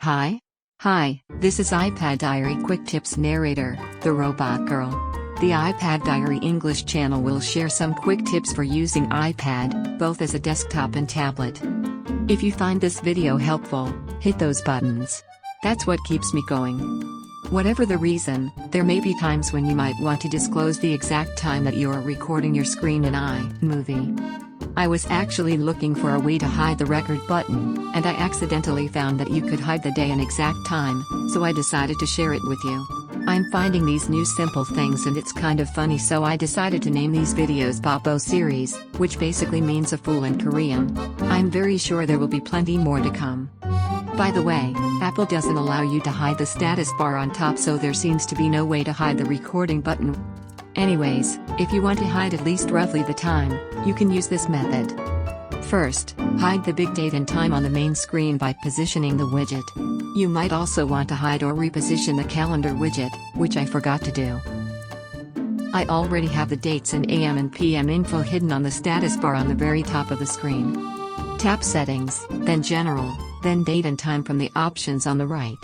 Hi? Hi, this is iPad Diary Quick Tips narrator, the Robot Girl. The iPad Diary English channel will share some quick tips for using iPad, both as a desktop and tablet. If you find this video helpful, hit those buttons. That's what keeps me going. Whatever the reason, there may be times when you might want to disclose the exact time that you are recording your screen in iMovie. I was actually looking for a way to hide the record button, and I accidentally found that you could hide the day and exact time, so I decided to share it with you. I'm finding these new simple things and it's kind of funny, so I decided to name these videos Boppo series, which basically means a fool in Korean. I'm very sure there will be plenty more to come. By the way, Apple doesn't allow you to hide the status bar on top, so there seems to be no way to hide the recording button. Anyways, if you want to hide at least roughly the time, you can use this method. First, hide the big date and time on the main screen by positioning the widget. You might also want to hide or reposition the calendar widget, which I forgot to do. I already have the dates and AM and PM info hidden on the status bar on the very top of the screen. Tap Settings, then General, then Date and Time from the options on the right.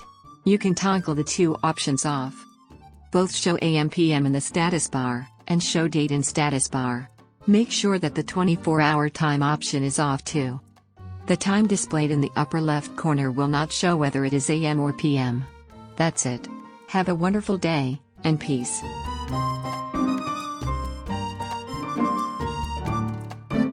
You can toggle the two options off. Both show AM/PM in the status bar, and show date in status bar. Make sure that the 24-hour time option is off too. The time displayed in the upper left corner will not show whether it is AM or PM. That's it. Have a wonderful day, and peace.